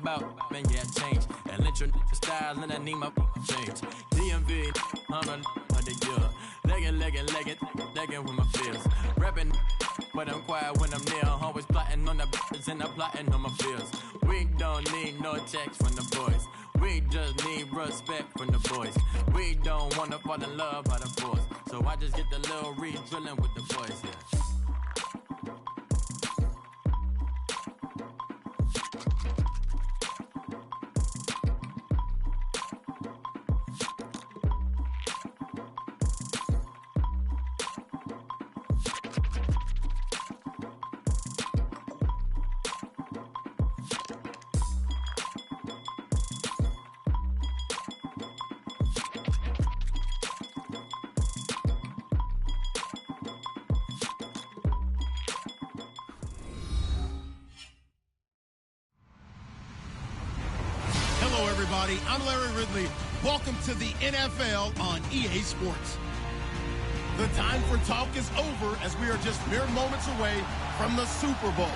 about, man, yeah, change. And let your style and I need my change. DMV, I'm a year. Legging with my feels. Rapping, but I'm quiet when I'm near. Always plotting on the bitches and I'm plotting on my feels. We don't need no text from the boys. We just need respect from the boys. We don't wanna fall in love by the force. So I just get the little re-drilling with the boys, yeah. I'm Larry Ridley. Welcome to the NFL on EA Sports. The time for talk is over as we are just mere moments away from the Super Bowl.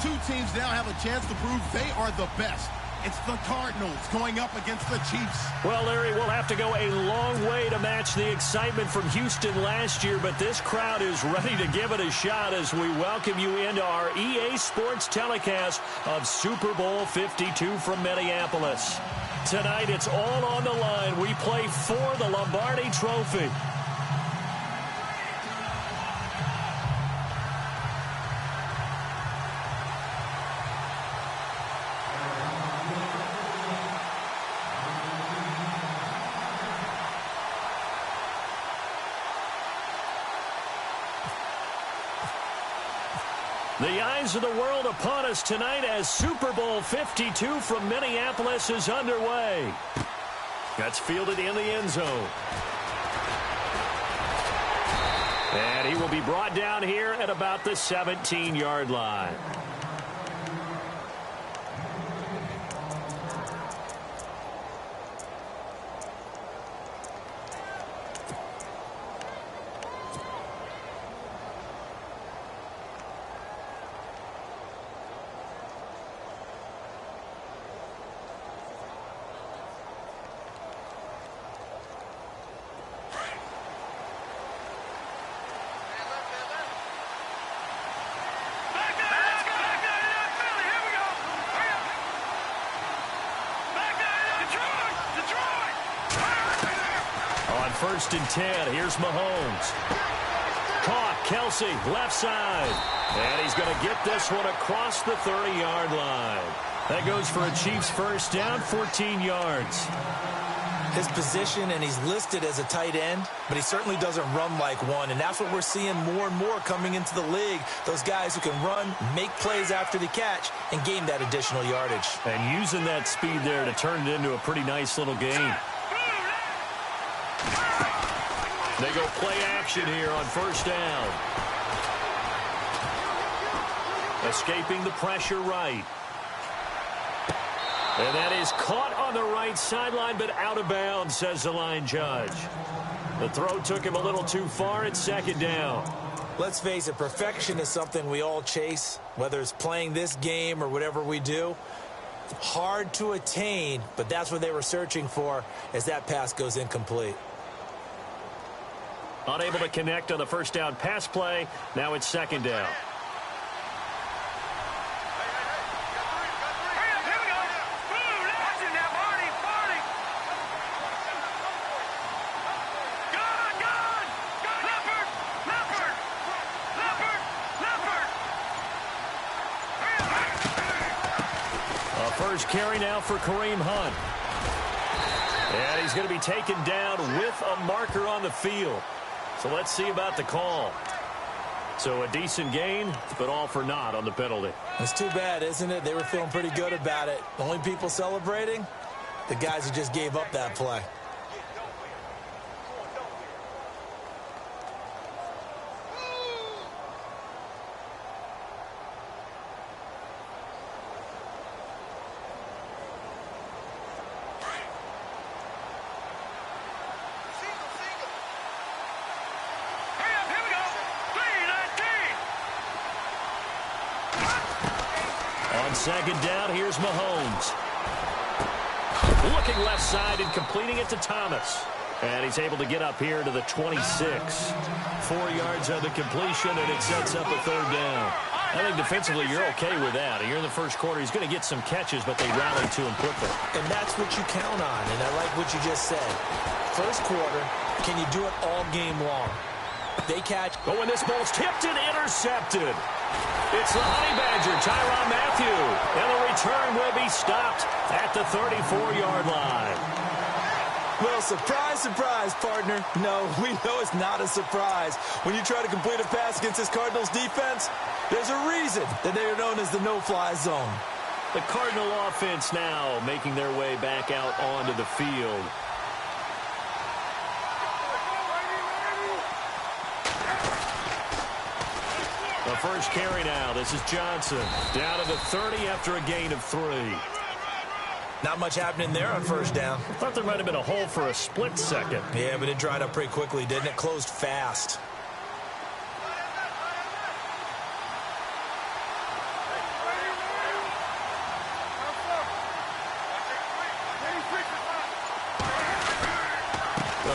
Two teams now have a chance to prove they are the best. It's the Cardinals going up against the Chiefs. Well, Larry, we'll have to go a long way to match the excitement from Houston last year, but this crowd is ready to give it a shot as we welcome you into our EA Sports telecast of Super Bowl 52 from Minneapolis. Tonight, it's all on the line. We play for the Lombardi Trophy. The eyes of the world upon us tonight as Super Bowl 52 from Minneapolis is underway. That's fielded in the end zone. And he will be brought down here at about the 17-yard line. First and 10. Here's Mahomes. Caught. Kelsey, left side. And he's going to get this one across the 30-yard line. That goes for a Chiefs first down, 14 yards. His position, and he's listed as a tight end, but he certainly doesn't run like one, and that's what we're seeing more and more coming into the league. Those guys who can run, make plays after the catch, and gain that additional yardage. And using that speed there to turn it into a pretty nice little game. They go play action here on first down. Escaping the pressure right. And that is caught on the right sideline, but out of bounds, says the line judge. The throw took him a little too far. It's second down. Let's face it, perfection is something we all chase, whether it's playing this game or whatever we do. Hard to attain, but that's what they were searching for as that pass goes incomplete. Unable to connect on the first down pass play. Now it's second down. First carry now for Kareem Hunt. And he's going to be taken down with a marker on the field. So let's see about the call. So a decent gain, but all for naught on the penalty. It's too bad, isn't it? They were feeling pretty good about it. The only people celebrating, the guys who just gave up that play. Second down, here's Mahomes. Looking left side and completing it to Thomas. And he's able to get up here to the 26. 4 yards on the completion, and it sets up a third down. I think defensively you're okay with that. Here in the first quarter, he's going to get some catches, but they rallied to him quickly. And that's what you count on, and I like what you just said. First quarter, can you do it all game long? They catch. But when this ball's tipped and intercepted, it's the Honey Badger, Tyrann Mathieu. And the return will be stopped at the 34-yard line. Well, surprise, surprise, partner. No, we know it's not a surprise. When you try to complete a pass against this Cardinals defense, there's a reason that they are known as the no-fly zone. The Cardinal offense now making their way back out onto the field. The first carry now. This is Johnson. Down to the 30 after a gain of 3. Not much happening there on first down. Thought there might have been a hole for a split second. Yeah, but it dried up pretty quickly, didn't it? Closed fast.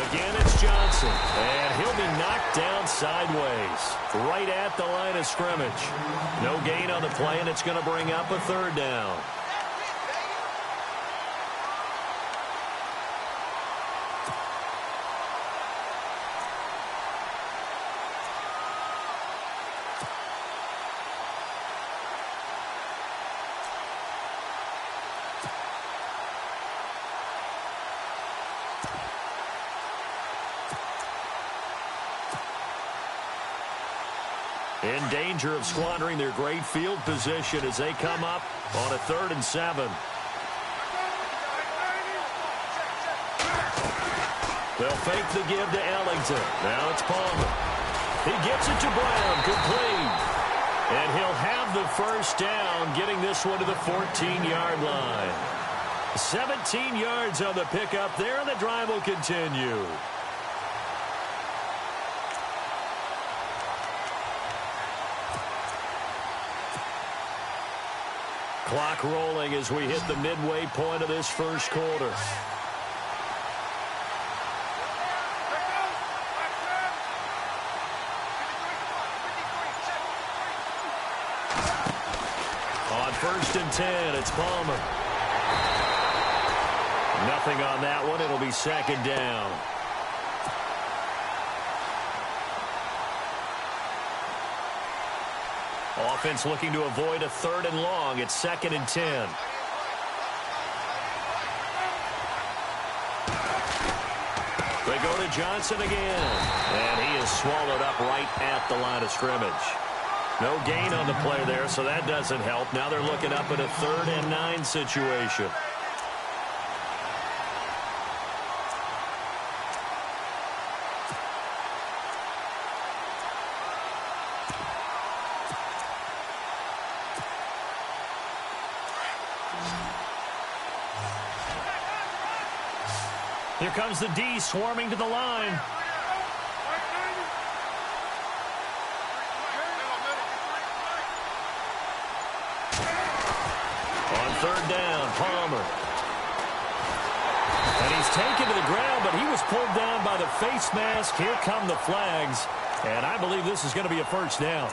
Again, it's Johnson, and he'll be knocked down sideways, right at the line of scrimmage. No gain on the play, and it's going to bring up a third down. In danger of squandering their great field position as they come up on a 3rd and 7. They'll fake the give to Ellington. Now it's Palmer. He gets it to Brown, complete. And he'll have the first down, getting this one to the 14-yard line. 17 yards on the pickup there, and the drive will continue. Clock rolling as we hit the midway point of this first quarter. On 1st and 10, it's Palmer. Nothing on that one. It'll be 2nd down. Offense looking to avoid a 3rd and long. It's 2nd and 10. They go to Johnson again. And he is swallowed up right at the line of scrimmage. No gain on the play there, so that doesn't help. Now they're looking up at a 3rd and 9 situation. Here comes the D swarming to the line. On 3rd down, Palmer. And he's taken to the ground, but he was pulled down by the face mask. Here come the flags. And I believe this is going to be a first down.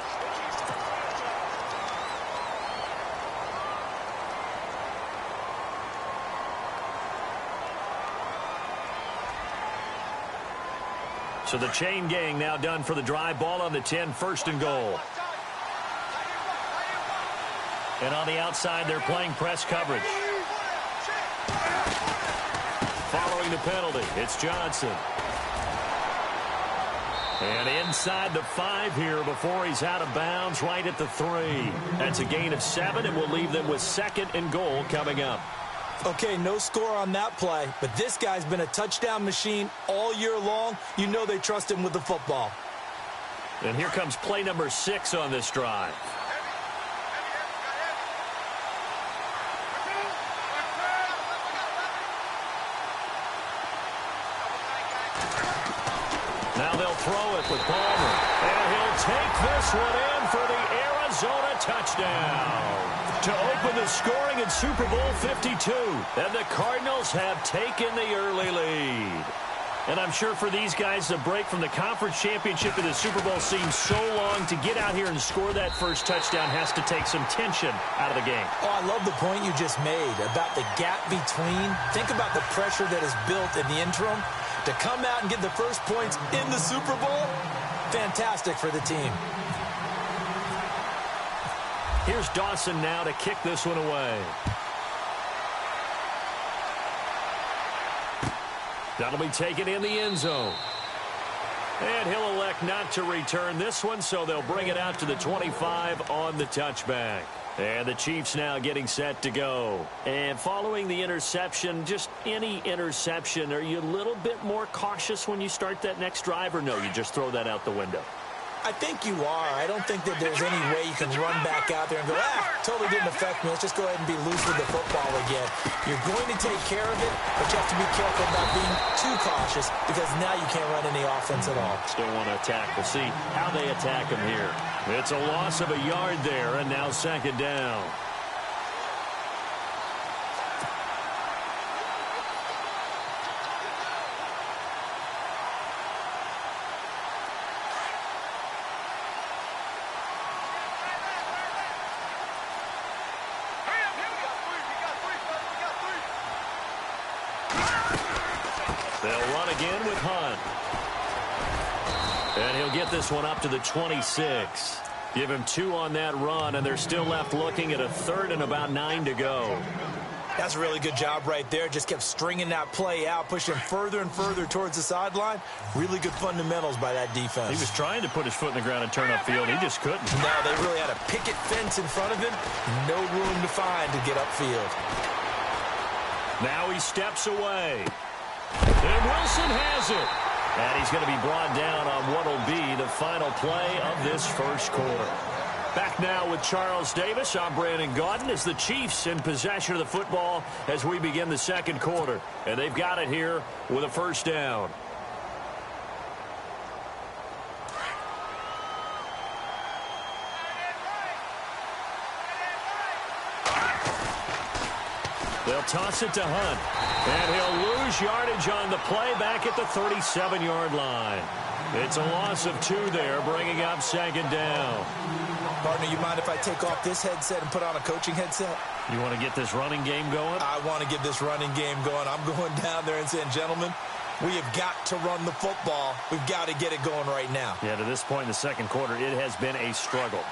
So the chain gang now done for the drive. Ball on the 10, 1st and goal. And on the outside, they're playing press coverage. Following the penalty, it's Johnson. And inside the 5 here before he's out of bounds, right at the 3. That's a gain of 7, and we'll leave them with 2nd and goal coming up. Okay, no score on that play, but this guy's been a touchdown machine all year long. You know they trust him with the football. And here comes play number 6 on this drive. Now they'll throw it with Palmer. And he'll take this one in for the Arizona touchdown. to open the scoring in Super Bowl 52. And the Cardinals have taken the early lead. And I'm sure for these guys, the break from the conference championship to the Super Bowl seems so long. To get out here and score that first touchdown has to take some tension out of the game. Oh, I love the point you just made about the gap between. Think about the pressure that is built in the interim. To come out and get the first points in the Super Bowl, fantastic for the team. Here's Dawson now to kick this one away. That'll be taken in the end zone. And he'll elect not to return this one, so they'll bring it out to the 25 on the touchback. And the Chiefs now getting set to go. And following the interception, just any interception, are you a little bit more cautious when you start that next drive, or no, you just throw that out the window? I think you are. I don't think that there's any way you can run back out there and go, totally didn't affect me. Let's just go ahead and be loose with the football again. You're going to take care of it, but you have to be careful about being too cautious because now you can't run any offense at all. Still want to attack. We'll see how they attack him here. It's a loss of a yard there, and now second down. They'll run again with Hunt. And he'll get this one up to the 26. Give him 2 on that run, and they're still left looking at a 3rd and about 9 to go. That's a really good job right there. Just kept stringing that play out, pushing further and further towards the sideline. Really good fundamentals by that defense. He was trying to put his foot in the ground and turn upfield. He just couldn't. No, they really had a picket fence in front of him. No room to find to get upfield. Now he steps away. And Wilson has it. And he's going to be brought down on what will be the final play of this first quarter. Back now with Charles Davis. I'm Brandon Gaudin as the Chiefs in possession of the football as we begin the second quarter. And they've got it here with a first down. They'll toss it to Hunt. And he'll lose yardage on the play back at the 37-yard line. It's a loss of 2 there, bringing up second down. Partner, you mind if I take off this headset and put on a coaching headset? You want to get this running game going? I want to get this running game going. I'm going down there and saying, gentlemen, we have got to run the football. We've got to get it going right now. Yeah, to this point in the second quarter, it has been a struggle.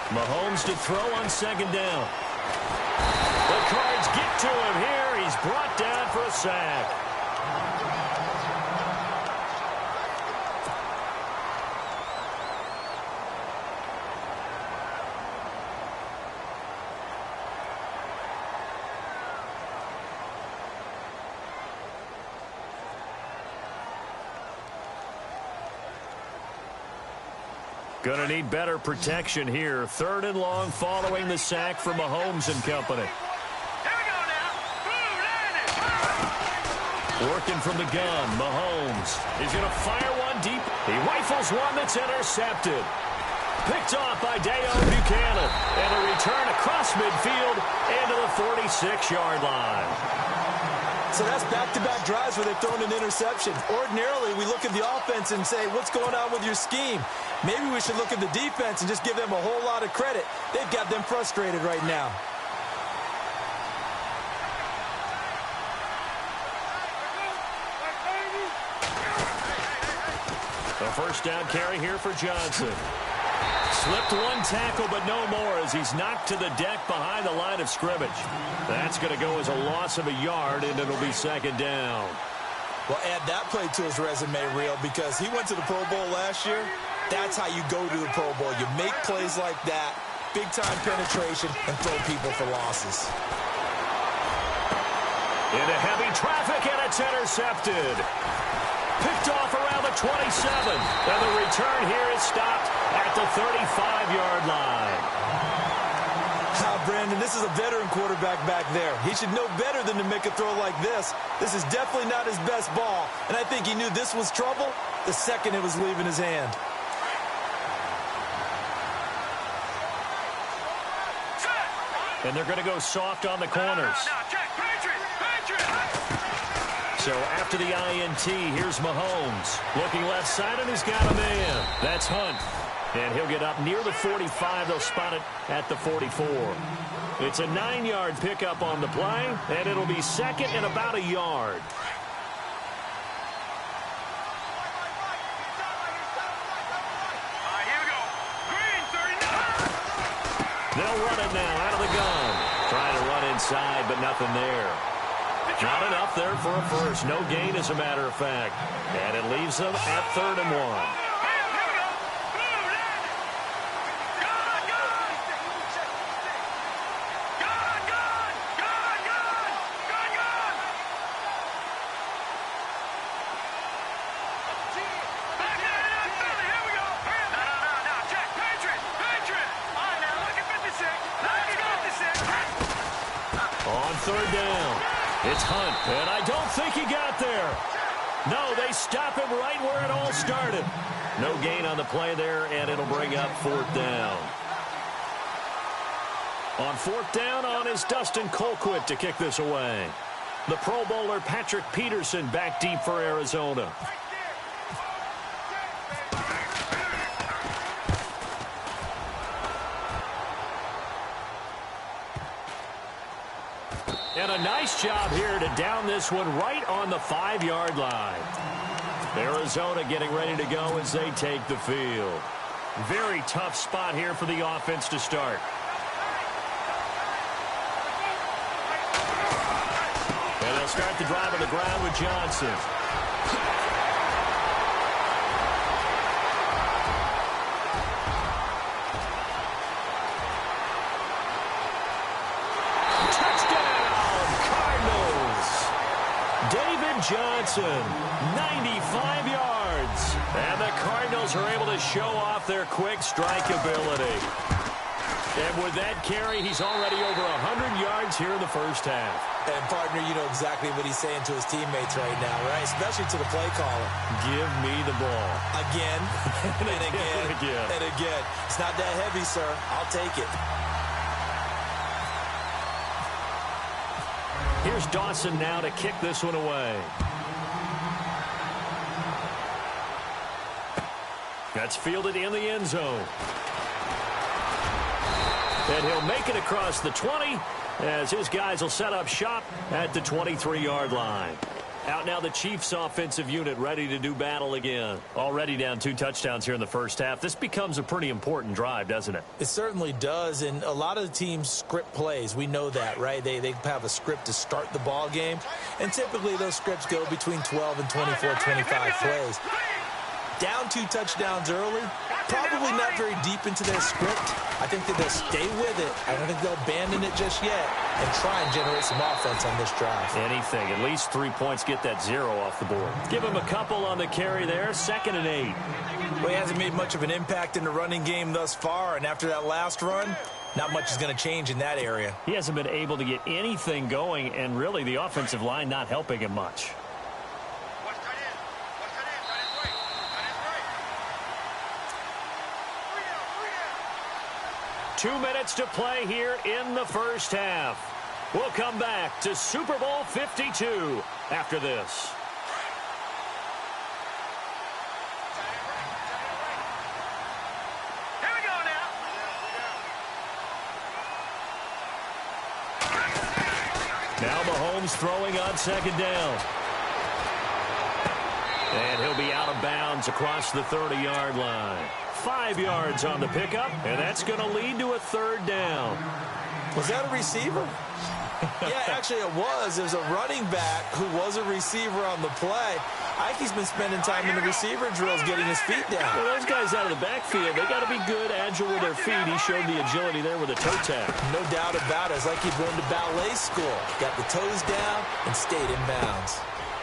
Mahomes to throw on second down. The Cards get to him here. He's brought down for a sack. Going to need better protection here. 3rd and long following the sack from Mahomes and company. Working from the gun, Mahomes. He's going to fire one deep. He rifles one that's intercepted. Picked off by Deo Buchanan. And a return across midfield into the 46-yard line. So that's back-to-back drives where they've thrown an interception. Ordinarily, we look at the offense and say, what's going on with your scheme? Maybe we should look at the defense and just give them a whole lot of credit. They've got them frustrated right now. A first down carry here for Johnson. Slipped one tackle, but no more as he's knocked to the deck behind the line of scrimmage. That's going to go as a loss of a yard, and it'll be second down. Well, add that play to his resume reel because he went to the Pro Bowl last year. That's how you go to the Pro Bowl. You make plays like that, big-time penetration, and throw people for losses. Into heavy traffic, and it's intercepted. Picked off around the 27. And the return here is stopped at the 35-yard line. Brandon, this is a veteran quarterback back there. He should know better than to make a throw like this. This is definitely not his best ball, and I think he knew this was trouble the second it was leaving his hand. And they're going to go soft on the corners. So after the INT, here's Mahomes. Looking left side, and he's got a man. That's Hunt. And he'll get up near the 45. They'll spot it at the 44. It's a 9-yard pickup on the play, and it'll be second and about a yard. They'll run it now out of the gun. Trying to run inside, but nothing there. Not enough there for a first. No gain, as a matter of fact. And it leaves them at 3rd and 1. On 3rd down, it's Hunt, and I don't think he got there. No, they stop him right where it all started. No gain on the play there, and it'll bring up 4th down. On 4th down is Dustin Colquitt to kick this away. The Pro Bowler Patrick Peterson back deep for Arizona. And a nice job here to down this one right on the 5-yard line. Arizona getting ready to go as they take the field. Very tough spot here for the offense to start. And they'll start the drive on the ground with Johnson. Johnson, 95 yards. And the Cardinals are able to show off their quick strike ability. And with that carry, he's already over 100 yards here in the first half. And, partner, you know exactly what he's saying to his teammates right now, right? Especially to the play caller. Give me the ball. Again, and again, and again. And again. It's not that heavy, sir. I'll take it. Here's Dawson now to kick this one away. That's fielded in the end zone. And he'll make it across the 20 as his guys will set up shop at the 23-yard line. Out now the Chiefs offensive unit ready to do battle again. Already down 2 touchdowns here in the first half. This becomes a pretty important drive, doesn't it? It certainly does, and a lot of the teams script plays. We know that, right? They have a script to start the ball game, and typically those scripts go between 12 and 24, 25 plays. Down 2 touchdowns early, probably not very deep into their script. I think that they'll stay with it. I don't think they'll abandon it just yet and try and generate some offense on this drive. Anything. At least 3 points, get that 0 off the board. Give him a couple on the carry there. 2nd and 8. Well, he hasn't made much of an impact in the running game thus far, and after that last run, not much is going to change in that area. He hasn't been able to get anything going, and really the offensive line not helping him much. 2 minutes to play here in the first half. We'll come back to Super Bowl 52 after this. Here we go now. Now Mahomes throwing on 2nd down. And he'll be out of bounds across the 30-yard line. 5 yards on the pickup, and that's going to lead to a 3rd down. Was that a receiver? Yeah, actually it was. There's a running back who was a receiver on the play. Ike's been spending time in the receiver drills getting his feet down. Well, those guys out of the backfield, they got to be good, agile with their feet. He showed the agility there with a toe tap. No doubt about it. It's like he's going to ballet school. Got the toes down and stayed in bounds.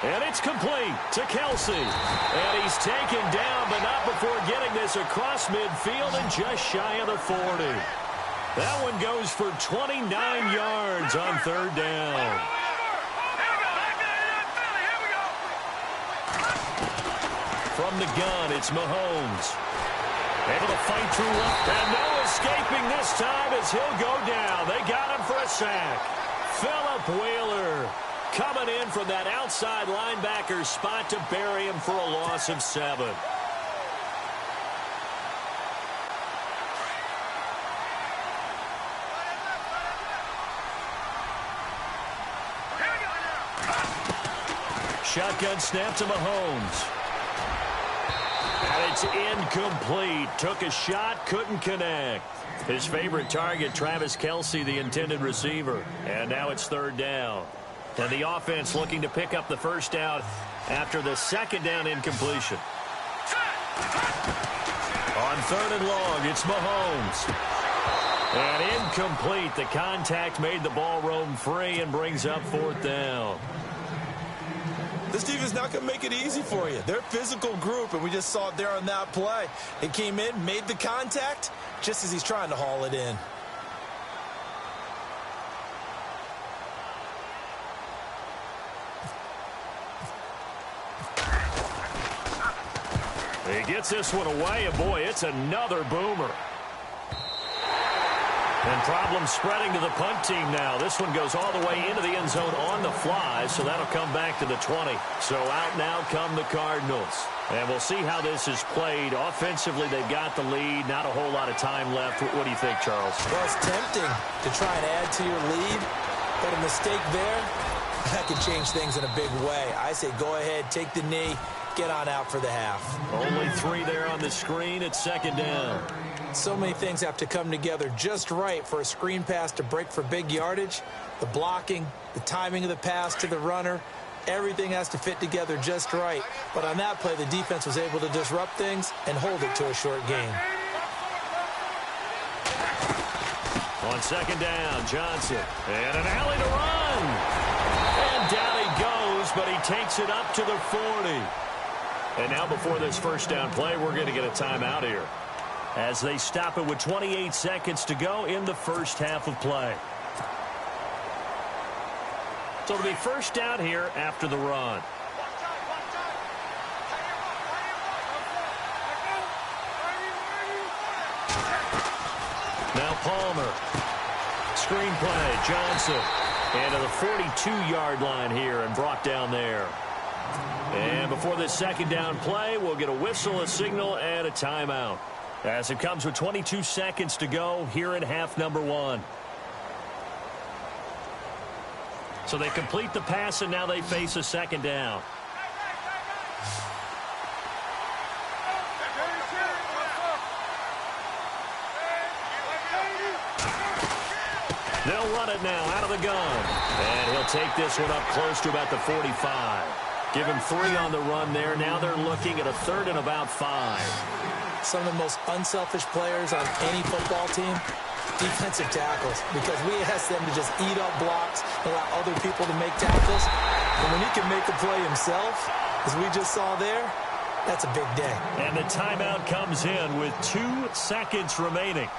And it's complete to Kelsey. And he's taken down, but not before getting this across midfield and just shy of the 40. That one goes for 29 yards on third down. From the gun, it's Mahomes. Able to fight through left, and no escaping this time as he'll go down. They got him for a sack. Phillip Wheeler coming in from that outside linebacker spot to bury him for a loss of 7. Shotgun snap to Mahomes. And it's incomplete. Took a shot, couldn't connect. His favorite target, Travis Kelce, the intended receiver. And now it's third down. And the offense looking to pick up the first down after the second down incompletion. On third and long, it's Mahomes. And incomplete. The contact made the ball roam free and brings up fourth down. This defense is not going to make it easy for you. They're a physical group, and we just saw it there on that play. It came in, made the contact, just as he's trying to haul it in. He gets this one away, and boy, it's another boomer. And problems spreading to the punt team now. This one goes all the way into the end zone on the fly, so that'll come back to the 20. So out now come the Cardinals. And we'll see how this is played. Offensively, they've got the lead. Not a whole lot of time left. What do you think, Charles? Well, it's tempting to try and add to your lead, but a mistake there, that can change things in a big way. I say go ahead, take the knee, get on out for the half. Only 3 there on the screen. It's second down. So many things have to come together just right for a screen pass to break for big yardage. The blocking, the timing of the pass to the runner, everything has to fit together just right. But on that play, the defense was able to disrupt things and hold it to a short gain. On second down, Johnson. And an alley to run. And down he goes, but he takes it up to the 40. And now before this first down play, we're going to get a timeout here, as they stop it with 28 seconds to go in the first half of play. So it'll be first down here after the run. Now Palmer. Screen play, Johnson. And to the 42-yard line here and brought down there. And before this second down play, we'll get a whistle, a signal, and a timeout, as it comes with 22 seconds to go here in half number 1. So they complete the pass, and now they face a second down. They'll run it now out of the gun. And he'll take this one up close to about the 45. Give him 3 on the run there. Now they're looking at a third and about 5. Some of the most unselfish players on any football team, defensive tackles, because we ask them to just eat up blocks, allow other people to make tackles. And when he can make a play himself, as we just saw there, that's a big day. And the timeout comes in with 2 seconds remaining.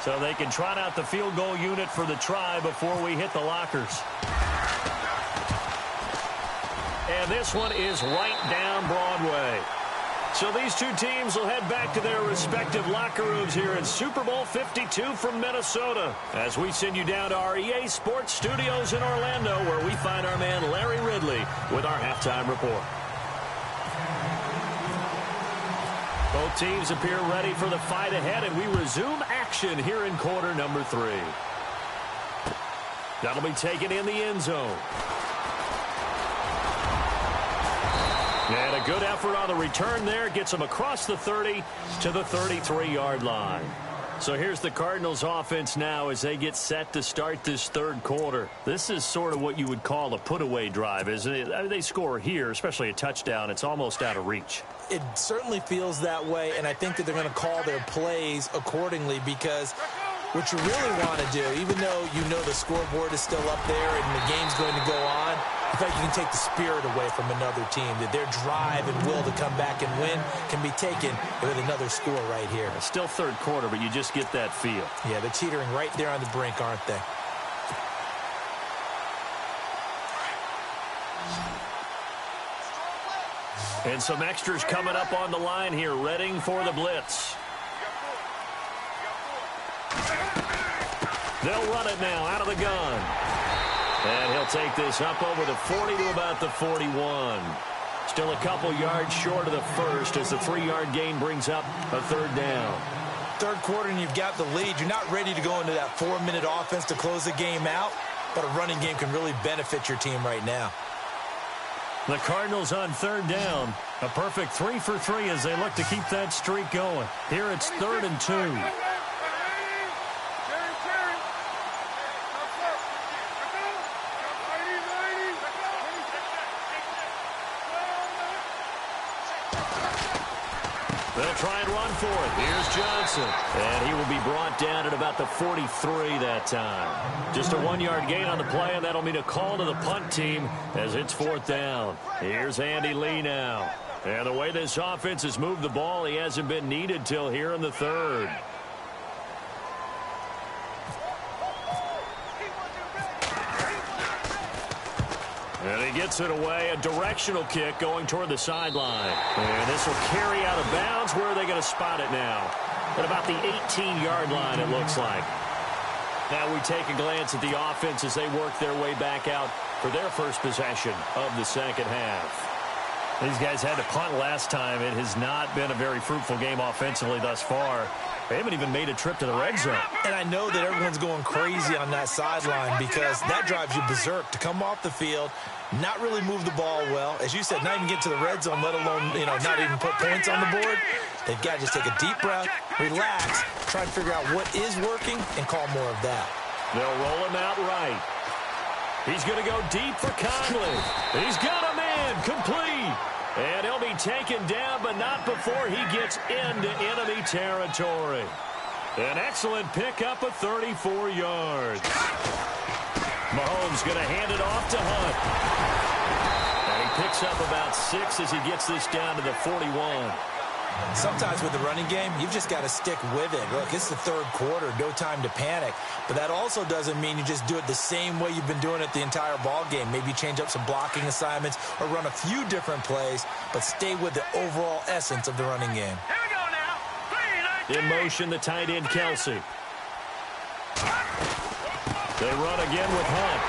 So they can trot out the field goal unit for the try before we hit the lockers. And this one is right down Broadway. So these two teams will head back to their respective locker rooms here in Super Bowl 52 from Minnesota, as we send you down to our EA Sports Studios in Orlando, where we find our man Larry Ridley with our halftime report. Both teams appear ready for the fight ahead, and we resume action here in quarter number 3. That'll be taken in the end zone. And a good effort on the return there. Gets them across the 30 to the 33-yard line. So here's the Cardinals offense now as they get set to start this third quarter. This is sort of what you would call a put-away drive, isn't it? I mean, they score here, especially a touchdown. It's almost out of reach. It certainly feels that way, and I think that they're going to call their plays accordingly, because what you really want to do, even though you know the scoreboard is still up there and the game's going to go on, I feel like you can take the spirit away from another team, that their drive and will to come back and win can be taken with another score right here. It's still third quarter, but you just get that feel. Yeah, they're teetering right there on the brink, aren't they? And some extras coming up on the line here, readying for the blitz. They'll run it now out of the gun. And he'll take this up over the 40 to about the 41. Still a couple yards short of the first as the 3-yard gain brings up a third down. Third quarter and you've got the lead. You're not ready to go into that 4-minute offense to close the game out, but a running game can really benefit your team right now. The Cardinals on third down. A perfect 3 for 3 as they look to keep that streak going. Here it's 3rd and 2. They'll try and run for it. Here's Johnson. And he will be brought down at about the 43 that time. Just a 1-yard gain on the play, and that'll mean a call to the punt team as it's 4th down. Here's Andy Lee now. And the way this offense has moved the ball, he hasn't been needed till here in the 3rd. And he gets it away, a directional kick going toward the sideline. And this will carry out of bounds. Where are they going to spot it now? At about the 18-yard line, it looks like. Now we take a glance at the offense as they work their way back out for their first possession of the second half. These guys had to punt last time. It has not been a very fruitful game offensively thus far. They haven't even made a trip to the red zone. And I know that everyone's going crazy on that sideline because that drives you berserk to come off the field, not really move the ball well. As you said, not even get to the red zone, let alone, not even put points on the board. They've got to just take a deep breath, relax, try to figure out what is working, and call more of that. They'll roll him out right. He's going to go deep for Conley. He's got a man, complete. And he'll be taken down, but not before he gets into enemy territory. An excellent pickup of 34 yards. Mahomes going to hand it off to Hunt. And he picks up about 6 as he gets this down to the 41. Sometimes with the running game, you've just got to stick with it. Look, it's the third quarter, no time to panic. But that also doesn't mean you just do it the same way you've been doing it the entire ball game. Maybe change up some blocking assignments or run a few different plays, but stay with the overall essence of the running game. Here we go now. In motion, the tight end, Kelsey. They run again with Hunt.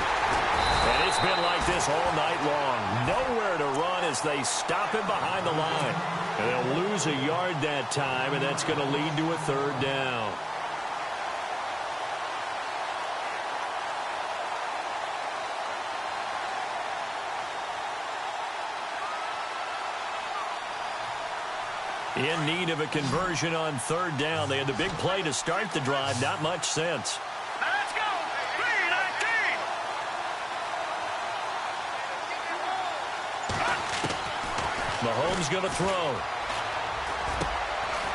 And it's been like this all night long. Nowhere to run as they stop him behind the line. And they'll lose a yard that time, and that's going to lead to a third down. In need of a conversion on third down. They had the big play to start the drive. Not much sense. Let's go. 3-19. Mahomes going to throw.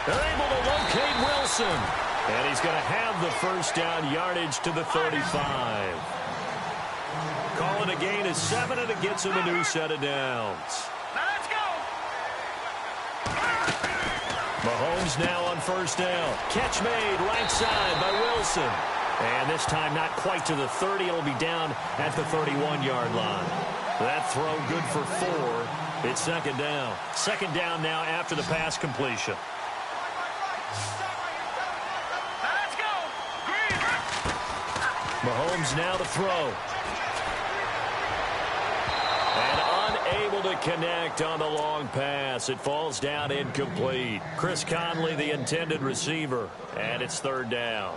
They're able to locate Wilson. And he's going to have the first down yardage to the 35. Calling a gain of 7, and it gets him a new set of downs. Let's go. Mahomes now on first down. Catch made right side by Wilson. And this time not quite to the 30. It'll be down at the 31-yard line. That throw good for 4. It's second down. Second down now after the pass completion. Let's go. Green. Mahomes now to throw. And unable to connect on the long pass. It falls down incomplete. Chris Conley, the intended receiver. And it's third down.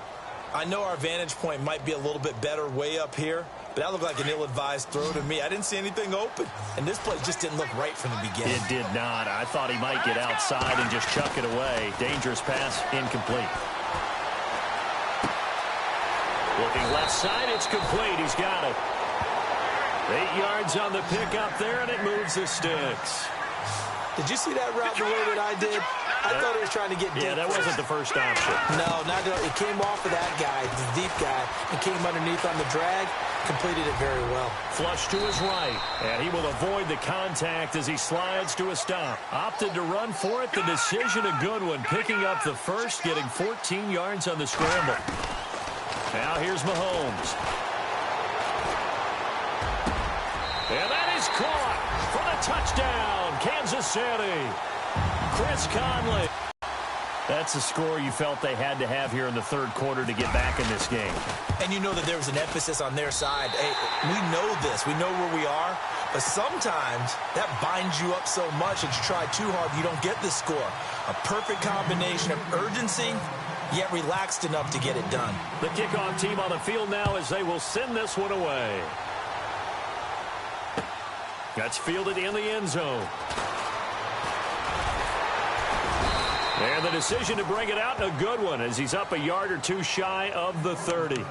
I know our vantage point might be a little bit better way up here, but that looked like an ill-advised throw to me. I didn't see anything open, and this play just didn't look right from the beginning. It did not. I thought he might get outside and just chuck it away. Dangerous pass, incomplete. Looking left side, it's complete. He's got it. 8 yards on the pickup there, and it moves the sticks. Did you see that route the way that I did? I thought he was trying to get deep. Yeah, that wasn't the first option. No, not at all. It came off of that guy, the deep guy, and came underneath on the drag. Completed it very well. Flush to his right, and he will avoid the contact as he slides to a stop. Opted to run for it. The decision a good one, picking up the first, getting 14 yards on the scramble. Now here's Mahomes. And that is caught for the touchdown, Kansas City. Chris Conley. That's a score you felt they had to have here in the third quarter to get back in this game. And you know that there was an emphasis on their side. Hey, we know this. We know where we are. But sometimes that binds you up so much that you try too hard, you don't get the score. A perfect combination of urgency, yet relaxed enough to get it done. The kickoff team on the field now as they will send this one away. That's fielded in the end zone. And the decision to bring it out, a good one, as he's up a yard or two shy of the 30.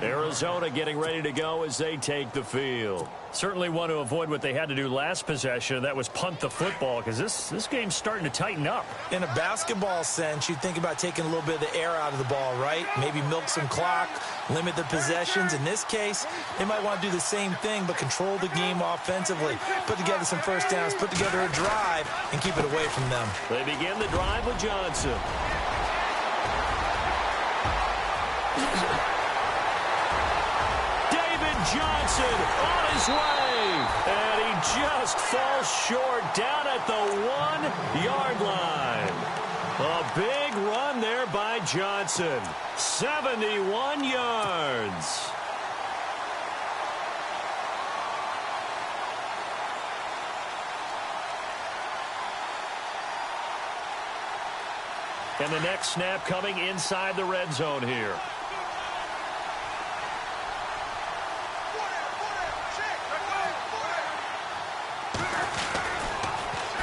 Arizona getting ready to go as they take the field. Certainly want to avoid what they had to do last possession. That was punt the football, because this game's starting to tighten up. In a basketball sense, you think about taking a little bit of the air out of the ball, right? Maybe milk some clock, limit the possessions. In this case, they might want to do the same thing, but control the game offensively. Put together some first downs, put together a drive, and keep it away from them. They begin the drive with Johnson. Johnson on his way, and he just falls short down at the 1-yard line. A big run there by Johnson. 71 yards. And the next snap coming inside the red zone here.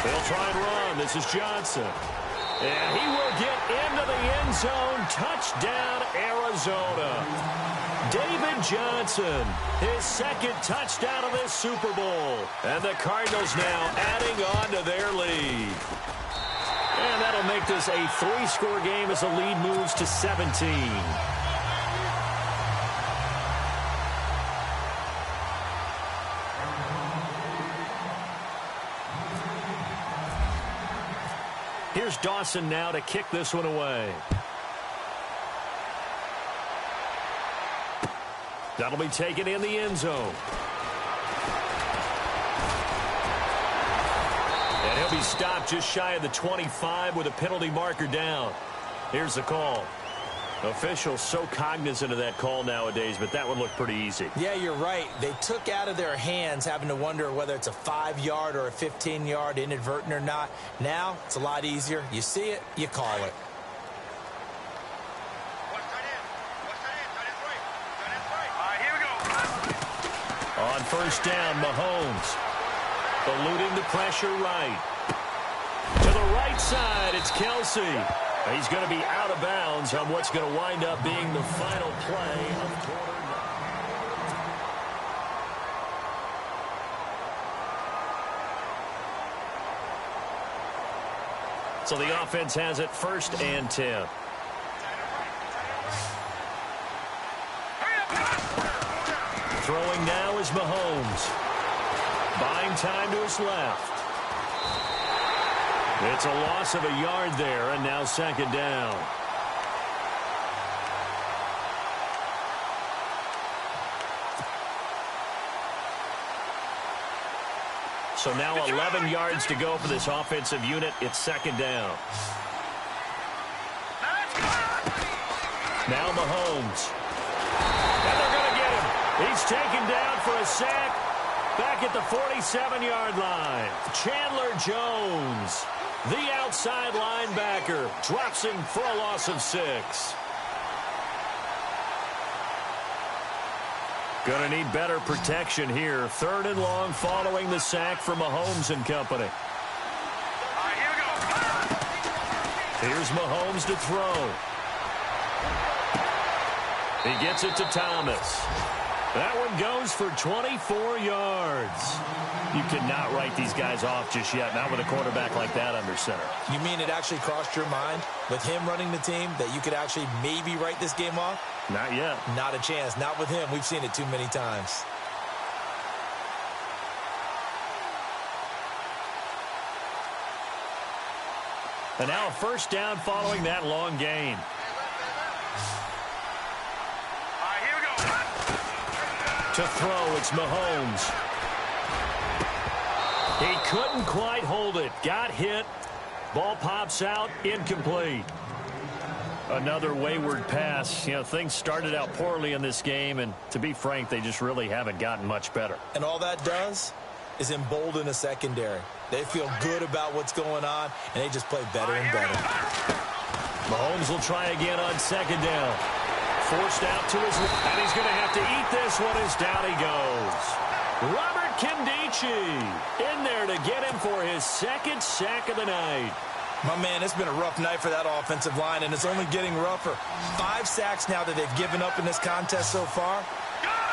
They'll try and run. This is Johnson. And he will get into the end zone. Touchdown, Arizona. David Johnson, his second touchdown of this Super Bowl. And the Cardinals now adding on to their lead. And that'll make this a 3-score game as the lead moves to 17. Here's Dawson now to kick this one away. That'll be taken in the end zone. And he'll be stopped just shy of the 25 with a penalty marker down. Here's the call. Officials so cognizant of that call nowadays, but that one looked pretty easy. Yeah, you're right. They took out of their hands having to wonder whether it's a 5-yard or a 15-yard, inadvertent or not. Now, it's a lot easier. You see it, you call it. Here we go. On first down, Mahomes. Eluding the pressure right. To the right side, it's Kelsey. He's going to be out of bounds on what's going to wind up being the final play of quarter 9. So the offense has it 1st and 10. Throwing now is Mahomes. Buying time to his left. It's a loss of a yard there, and now 2nd down. So now 11 yards to go for this offensive unit. It's 2nd down. Now Mahomes. And they're going to get him. He's taken down for a sack back at the 47-yard line. Chandler Jones, the outside linebacker, drops him for a loss of 6. Going to need better protection here. 3rd and long following the sack from Mahomes and company. Here we go. Here's Mahomes to throw. He gets it to Thomas. That one goes for 24 yards. You cannot write these guys off just yet, not with a quarterback like that under center. You mean it actually crossed your mind with him running the team that you could actually maybe write this game off? Not yet. Not a chance. Not with him. We've seen it too many times. And now a first down following that long gain. Here we go. To throw, it's Mahomes. He couldn't quite hold it. Got hit. Ball pops out. Incomplete. Another wayward pass. You know, things started out poorly in this game, and to be frank, they just really haven't gotten much better. And all that does is embolden a secondary. They feel good about what's going on, and they just play better and better. Mahomes will try again on second down. Forced out to his left, and he's going to have to eat this one as down he goes. Robert Kimdichie in there to get him for his second sack of the night. My man, it's been a rough night for that offensive line, and it's only getting rougher. 5 sacks now that they've given up in this contest so far.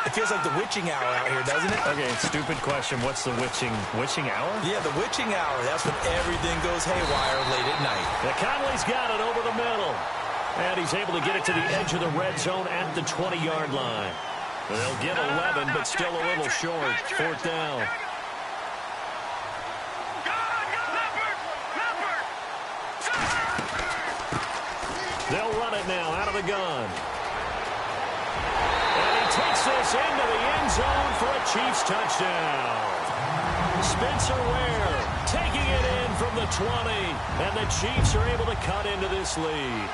It feels like the witching hour out here, doesn't it? Okay, stupid question. What's the witching hour? Yeah, the witching hour. That's when everything goes haywire late at night. The Conley's got it over the middle. And he's able to get it to the edge of the red zone at the 20-yard line. They'll get 11, but still a little short. Fourth down. They'll run it now out of the gun. And he takes this into the end zone for a Chiefs touchdown. Spencer Ware taking it in from the 20. And the Chiefs are able to cut into this lead.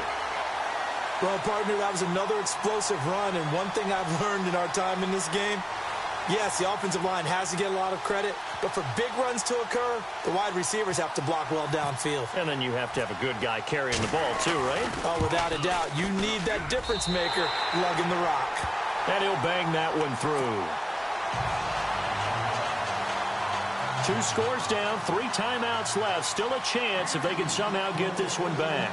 Well, partner, that was another explosive run, and one thing I've learned in our time in this game, yes, the offensive line has to get a lot of credit, but for big runs to occur, the wide receivers have to block well downfield. And then you have to have a good guy carrying the ball too, right? Oh, without a doubt. You need that difference maker lugging the rock. And he'll bang that one through. 2 scores down, 3 timeouts left. Still a chance if they can somehow get this one back.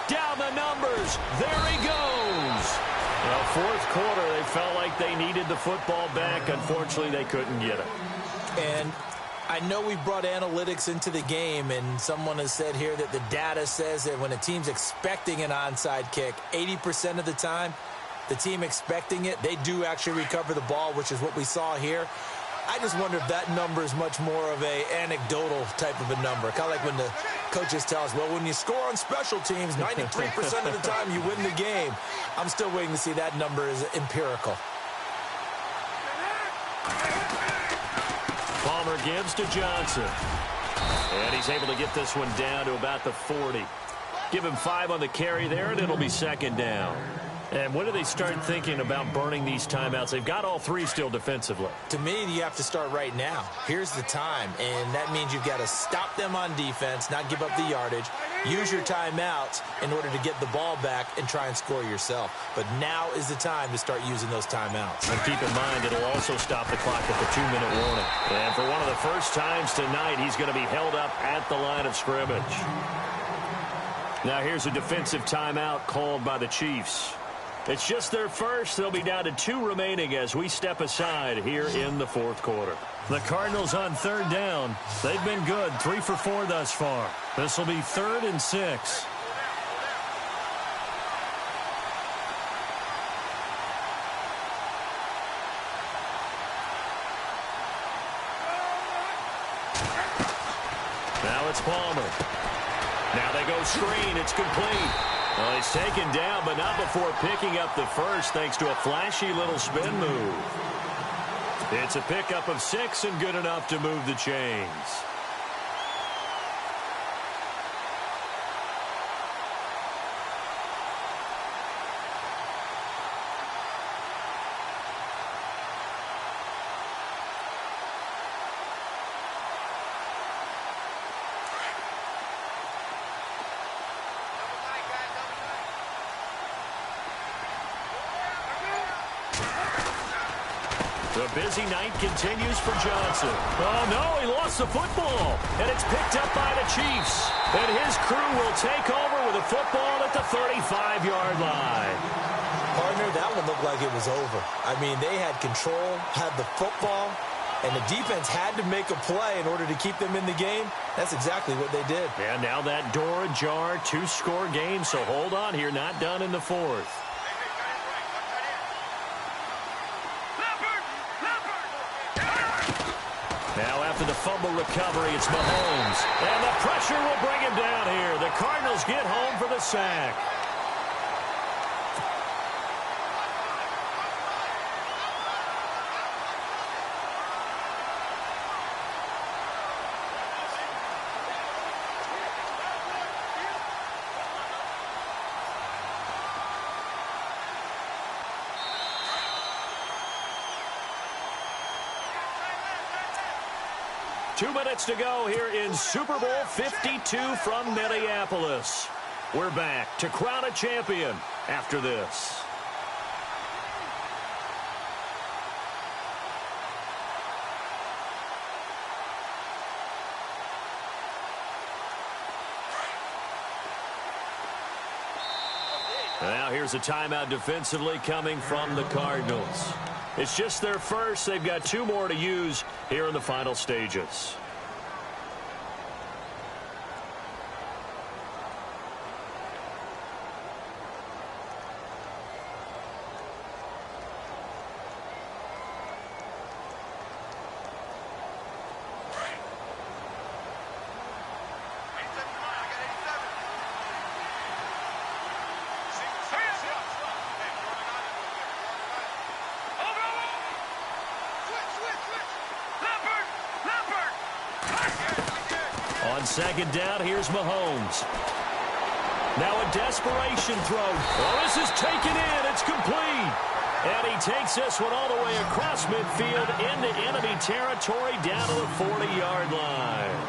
Down the numbers. There he goes. Well, fourth quarter, they felt like they needed the football back. Unfortunately, they couldn't get it. And I know we brought analytics into the game, and someone has said here that the data says that when a team's expecting an onside kick, 80% of the time, the team expecting it, they do actually recover the ball, which is what we saw here. I just wonder if that number is much more of a anecdotal type of a number. Kind of like when the coaches tell us, well, when you score on special teams, 93% of the time you win the game. I'm still waiting to see that number is empirical. Palmer gives to Johnson. And he's able to get this one down to about the 40. Give him 5 on the carry there, and it'll be second down. And when do they start thinking about burning these timeouts? They've got all 3 still defensively. To me, you have to start right now. Here's the time, and that means you've got to stop them on defense, not give up the yardage, use your timeouts in order to get the ball back and try and score yourself. But now is the time to start using those timeouts. And keep in mind, it'll also stop the clock at the 2-minute warning. And for one of the first times tonight, he's going to be held up at the line of scrimmage. Now here's a defensive timeout called by the Chiefs. It's just their first. They'll be down to 2 remaining as we step aside here in the fourth quarter. The Cardinals on third down. They've been good, 3 for 4 thus far. This will be 3rd and 6. Now it's Palmer. Now they go screen. It's complete. Well, he's taken down, but not before picking up the first thanks to a flashy little spin move. It's a pickup of 6 and good enough to move the chains. The busy night continues for Johnson. Oh, no, he lost the football. And it's picked up by the Chiefs. And his crew will take over with the football at the 35-yard line. Partner, that one looked like it was over. I mean, they had control, had the football, and the defense had to make a play in order to keep them in the game. That's exactly what they did. And now that door ajar, 2-score game, so hold on here, not done in the fourth. Now after the fumble recovery, it's Mahomes. And the pressure will bring him down here. The Cardinals get home for the sack. Two minutes to go here in Super Bowl 52 from Minneapolis. We're back to crown a champion after this. Now here's a timeout defensively coming from the Cardinals. It's just their first. They've got 2 more to use here in the final stages. On second down, here's Mahomes. Now a desperation throw. Oh, this is taken in. It's complete. And he takes this one all the way across midfield into enemy territory down to the 40-yard line.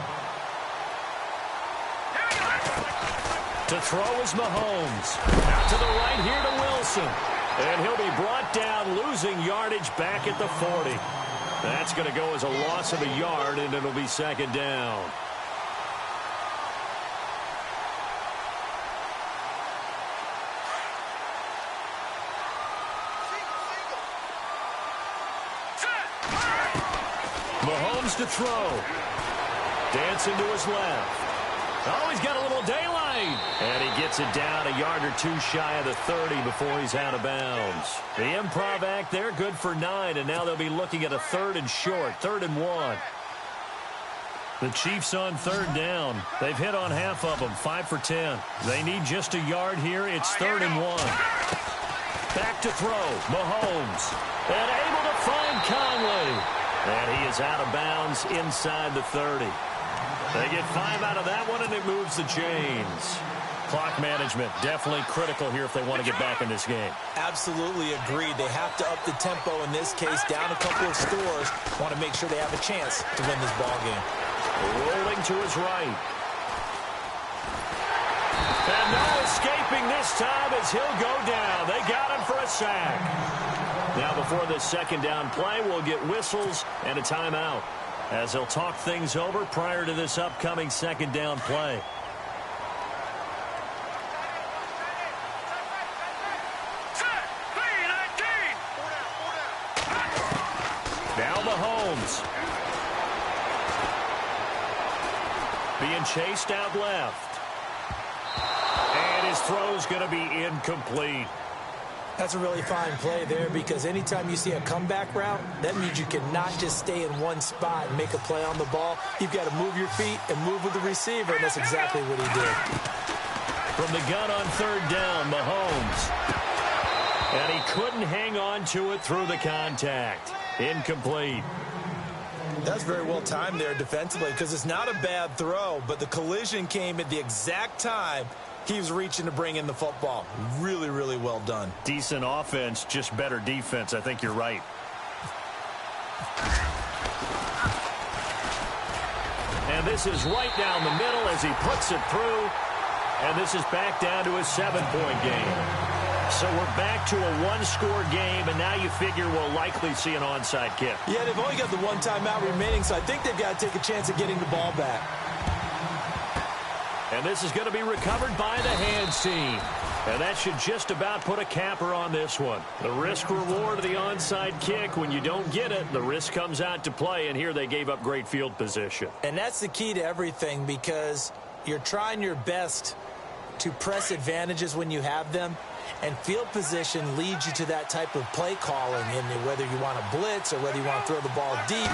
To throw is Mahomes. Out to the right here to Wilson. And he'll be brought down, losing yardage back at the 40. That's going to go as a loss of a yard, and it'll be second down. Mahomes to throw. Dancing to his left. Oh, he's got a little daylight. And he gets it down a yard or 2 shy of the 30 before he's out of bounds. The improv act there, good for 9, and now they'll be looking at a 3rd and short, 3rd and 1. The Chiefs on 3rd down. They've hit on half of them, 5 for 10. They need just a yard here. It's 3rd and 1. Back to throw, Mahomes. And able to find Conley. And he is out of bounds inside the 30. They get 5 out of that one, and it moves the chains. Clock management, definitely critical here if they want to get back in this game. Absolutely agreed. They have to up the tempo in this case, down a couple of scores. Want to make sure they have a chance to win this ball game. Rolling to his right. And no escaping this time as he'll go down. They got him for a sack. Now before this second down play, we'll get whistles and a timeout as they'll talk things over prior to this upcoming second down play. Now Mahomes. Being chased out left. And his throw's going to be incomplete. That's a really fine play there because anytime you see a comeback route, that means you cannot just stay in one spot and make a play on the ball. You've got to move your feet and move with the receiver, and that's exactly what he did. From the gun on 3rd down, Mahomes. And he couldn't hang on to it through the contact. Incomplete. That's very well timed there defensively because it's not a bad throw, but the collision came at the exact time he was reaching to bring in the football. Really, really well done. Decent offense, just better defense. I think you're right. And this is right down the middle as he puts it through. And this is back down to a 7-point game. So we're back to a one-score game, and now you figure we'll likely see an onside kick. Yeah, they've only got the one timeout remaining, so I think they've got to take a chance of getting the ball back. And this is going to be recovered by the hands team. And that should just about put a capper on this one. The risk-reward of the onside kick, when you don't get it, the risk comes out to play, and here they gave up great field position. And that's the key to everything, because you're trying your best to press advantages when you have them, and field position leads you to that type of play calling, in whether you want to blitz or whether you want to throw the ball deep,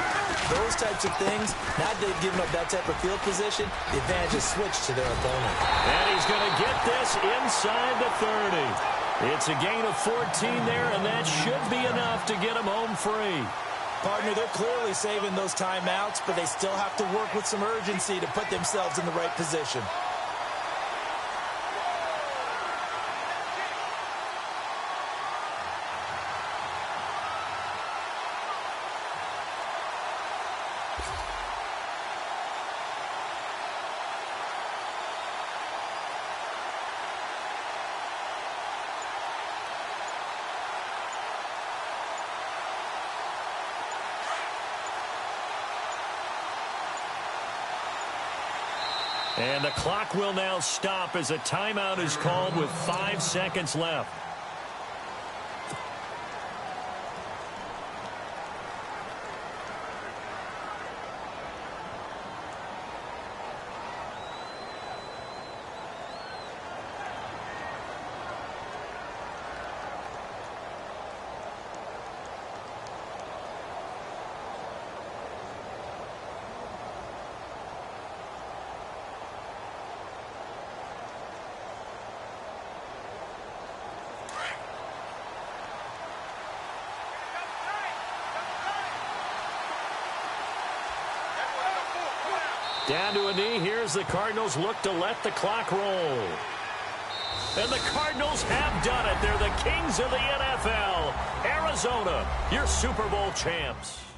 those types of things. Now they've given up that type of field position, the advantage is switched to their opponent. And he's going to get this inside the 30. It's a gain of 14 there, and that should be enough to get him home free. Partner, they're clearly saving those timeouts, but they still have to work with some urgency to put themselves in the right position. And the clock will now stop as a timeout is called with 5 seconds left. Down to a knee. Here's the Cardinals look to let the clock roll. And the Cardinals have done it. They're the kings of the NFL. Arizona, your Super Bowl champs.